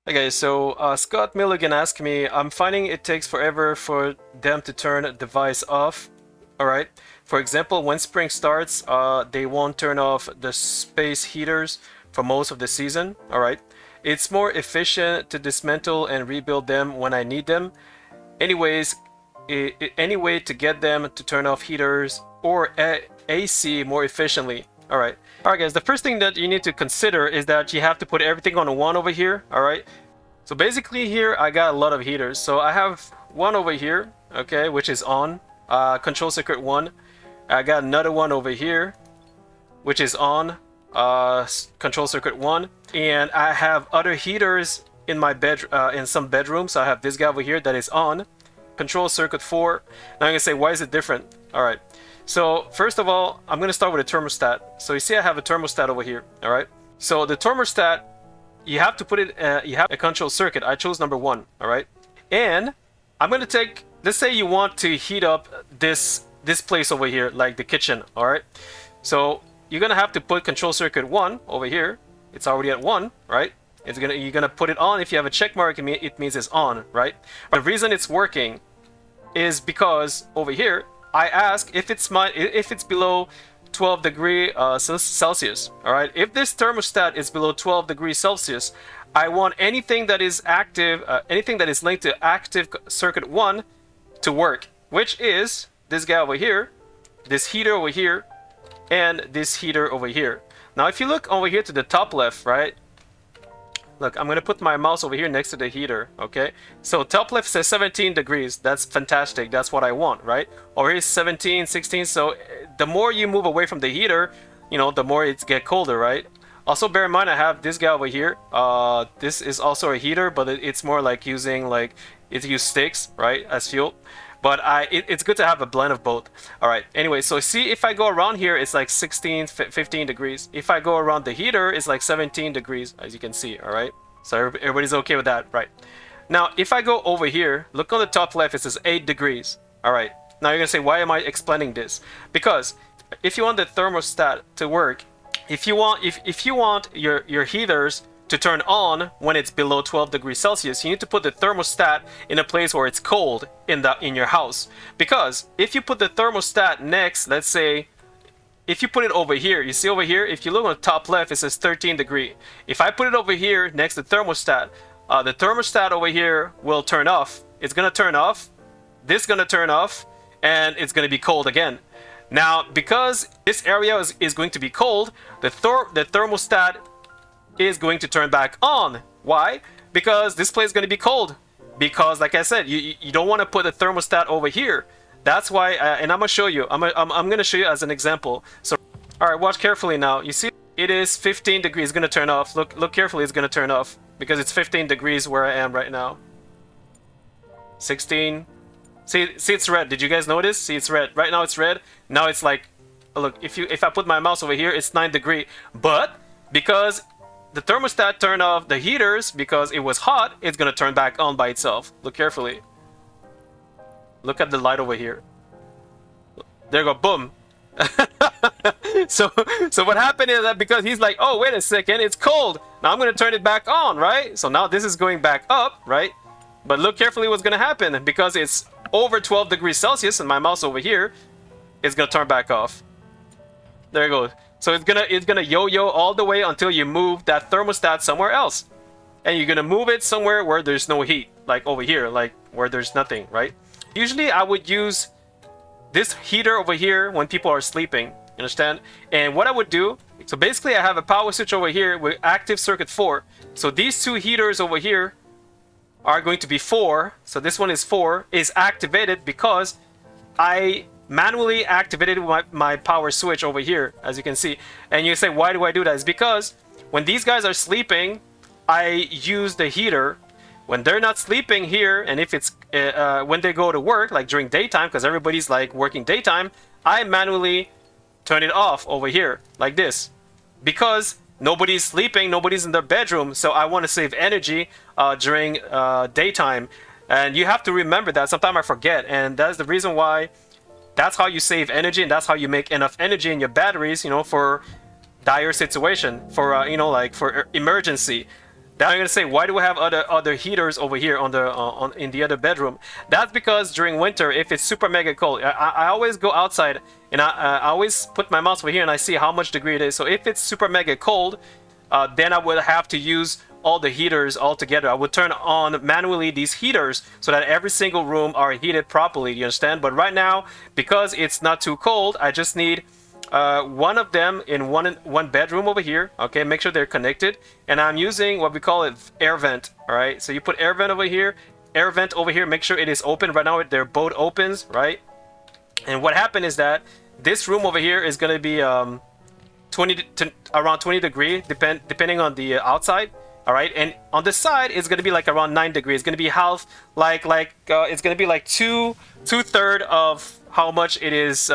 Okay, so Scott Milligan asked me, I'm finding it takes forever for them to turn a device off. All right. For example, when spring starts, they won't turn off the space heaters for most of the season. All right. It's more efficient to dismantle and rebuild them when I need them. Anyways, any way to get them to turn off heaters or AC more efficiently. All right. All right, guys. The first thing that you need to consider is that you have to put everything on one over here. All right. So basically here I got a lot of heaters. So I have one over here, okay, which is on, control circuit 1. I got another one over here, which is on, control circuit 1. And I have other heaters in my bed, in some bedrooms. So I have this guy over here that is on, control circuit 4. Now I'm gonna say, why is it different? All right. So first of all, I'm gonna start with a thermostat. So you see I have a thermostat over here, all right? So the thermostat, you have to put it, you have a control circuit. I chose number 1, all right? And I'm gonna take, let's say you want to heat up this place over here, like the kitchen, all right? So you're gonna have to put control circuit 1 over here. It's already at 1, right? You're gonna put it on. If you have a check mark, it means it's on, right? The reason it's working is because over here, I ask if it's below 12 degree Celsius. All right. If this thermostat is below 12 degrees Celsius, I want anything that is active, anything that is linked to active circuit 1 to work, which is this guy over here, this heater over here, and this heater over here. Now, if you look over here to the top left, right? Look, I'm going to put my mouse over here next to the heater, okay? So top left says 17 degrees. That's fantastic. That's what I want, right? Over here is 17, 16. So the more you move away from the heater, you know, the more it gets colder, right? Also, bear in mind, I have this guy over here. This is also a heater, but it's more like using, like, it uses sticks, right, as fuel. But it's good to have a blend of both. All right, anyway, so see, if I go around here, it's like 16, 15 degrees. If I go around the heater, it's like 17 degrees, as you can see, all right? So everybody's okay with that, right? Now, if I go over here, look on the top left, it says 8 degrees. All right, now you're gonna say, why am I explaining this? Because if you want the thermostat to work, if you want your heaters to turn on when it's below 12 degrees Celsius, you need to put the thermostat in a place where it's cold in your house. Because if you put the thermostat next, let's say, if you put it over here, you see over here, if you look on the top left, it says 13 degree. If I put it over here next to the thermostat over here will turn off. It's gonna turn off, this is gonna turn off, and it's gonna be cold again. Now, because this area is going to be cold, the thermostat is going to turn back on. Why? Because this place is going to be cold. Because, like I said, you don't want to put a thermostat over here. That's why, and I'm gonna show you. I'm gonna show you as an example. So, all right, watch carefully now. You see, it is 15 degrees. It's gonna turn off. Look carefully. It's gonna turn off because it's 15 degrees where I am right now. 16. See, it's red. Did you guys notice? See, it's red. Right now, it's red. Now it's like, look. If I put my mouse over here, it's 9 degree. But because the thermostat turned off the heaters because it was hot, it's gonna turn back on by itself. Look carefully. Look at the light over here. There you go, boom. so what happened is that because he's like, oh, wait a second, it's cold. Now I'm gonna turn it back on, right? So now this is going back up, right? But look carefully what's gonna happen because it's over 12 degrees Celsius and my mouse over here is gonna turn back off. There you go. So it's gonna yo-yo all the way until you move that thermostat somewhere else. And you're gonna move it somewhere where there's no heat, like over here, like where there's nothing, right? Usually I would use this heater over here when people are sleeping, you understand? And what I would do, so basically I have a power switch over here with active circuit 4. So these two heaters over here are going to be 4. So this one is 4, is activated because I manually activated my power switch over here, as you can see. And you say, why do I do that? It's because when these guys are sleeping, I use the heater. When they're not sleeping here, and if it's when they go to work, like during daytime, because everybody's like working daytime, I manually turn it off over here, like this. Because nobody's sleeping, nobody's in their bedroom, so I want to save energy during daytime. And you have to remember that. Sometimes I forget, and that's the reason why. That's how you save energy, and that's how you make enough energy in your batteries, you know, for dire situation, for you know, like for emergency. Now you're gonna say, why do we have other heaters over here on the in the other bedroom? That's because during winter, if it's super mega cold, I always go outside and I always put my mouse over here and I see how much degree it is. So if it's super mega cold, then I would have to use all the heaters all together. I would turn on manually these heaters so that every single room are heated properly. You understand? But right now, because it's not too cold, I just need one of them in one bedroom over here. Okay, make sure they're connected, and I'm using what we call it air vent. All right, so you put air vent over here, air vent over here, make sure it is open. Right now they're both opens, right? And what happened is that this room over here is going to be around 20 degrees depending on the outside. All right, and on the side it's going to be like around 9 degrees. It's going to be half, it's going to be like two-thirds of how much it is.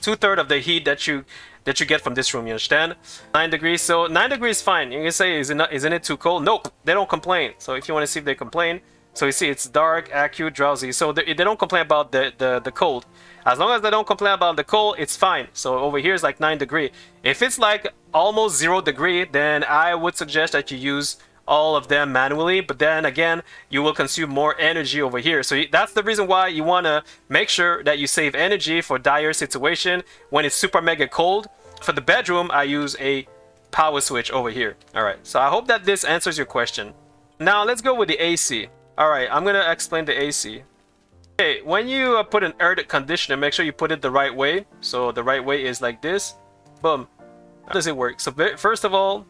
Two-thirds of the heat that you get from this room. You understand? 9 degrees. So 9 degrees is fine. You can say, isn't it too cold? Nope, they don't complain. So if you want to see if they complain, so you see it's dark, acute, drowsy. So they don't complain about the cold. As long as they don't complain about the cold, it's fine. So over here is like 9 degrees. If it's like almost 0 degree, then I would suggest that you use all of them manually, but then again you will consume more energy over here. So that's the reason why you want to make sure that you save energy for dire situation when it's super mega cold. For the bedroom, I use a power switch over here. All right, so I hope that this answers your question. Now let's go with the AC. All right, I'm gonna explain the AC. Okay, when you put an air conditioner, make sure you put it the right way. So the right way is like this. Boom. How does it work? So first of all,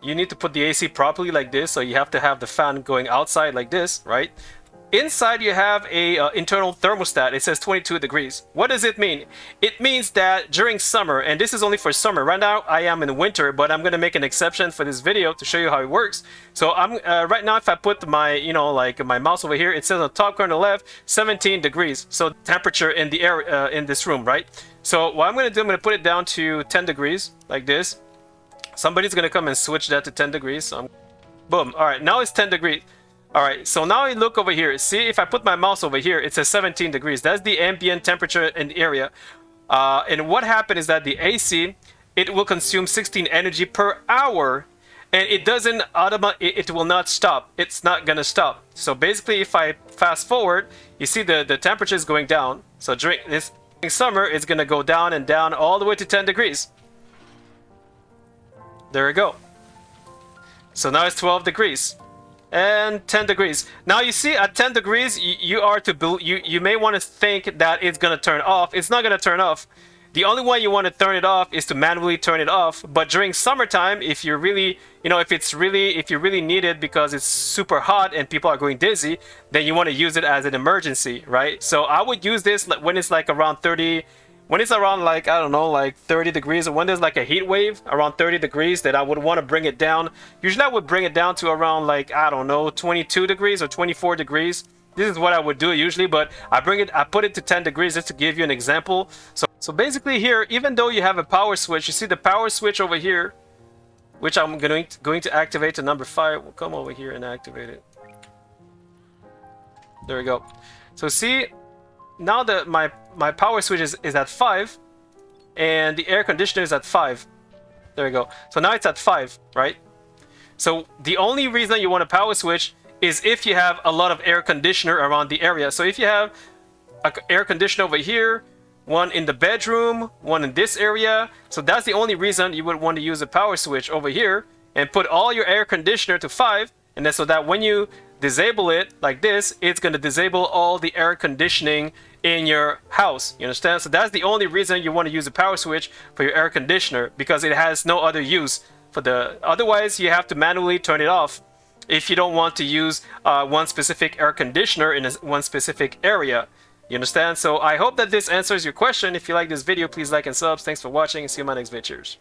you need to put the AC properly like this. So you have to have the fan going outside like this, right? Inside you have a internal thermostat. It says 22 degrees. What does it mean? It means that during summer, and this is only for summer. Right now I am in winter, but I'm gonna make an exception for this video to show you how it works. So I'm right now, if I put my my mouse over here, it says on the top corner left 17 degrees. So temperature in the air in this room, right? So what I'm gonna do, I'm gonna put it down to 10 degrees like this. Somebody's gonna come and switch that to 10 degrees. So boom. All right, now it's 10 degrees. All right, so now you look over here. See, if I put my mouse over here, it says 17 degrees. That's the ambient temperature in the area. And what happened is that the AC, it will consume 16 energy per hour, and it doesn't it will not stop. It's not gonna stop. So basically, if I fast forward, you see the temperature is going down. So during summer, it's gonna go down and down all the way to 10 degrees. There we go. So now it's 12 degrees. And 10 degrees. Now you see at 10 degrees you may want to think that it's gonna turn off. It's not gonna turn off. The only way you want to turn it off is to manually turn it off. But during summertime, if you're really, if you really need it because it's super hot and people are going dizzy, then you want to use it as an emergency, right? So I would use this when it's like around 30. When it's around like, I don't know, like 30 degrees, or when there's like a heat wave around 30 degrees, that I would want to bring it down. Usually I would bring it down to around like, I don't know, 22 degrees or 24 degrees. This is what I would do usually, but I put it to 10 degrees just to give you an example. So basically here, even though you have a power switch, you see the power switch over here, which I'm going to activate to number 5. We'll come over here and activate it. There we go. So see, now that my power switch is at 5, and the air conditioner is at 5. There we go. So now it's at 5, right? So the only reason you want a power switch is if you have a lot of air conditioner around the area. So if you have an air conditioner over here, one in the bedroom, one in this area, so that's the only reason you would want to use a power switch over here and put all your air conditioner to 5, and then so that when you disable it like this, it's going to disable all the air conditioning in your house. You understand? So that's the only reason you want to use a power switch for your air conditioner, because it has no other use for otherwise you have to manually turn it off if you don't want to use one specific air conditioner in one specific area. You understand? So I hope that this answers your question. If you like this video, please like and subs. Thanks for watching, and see you in my next video. Cheers.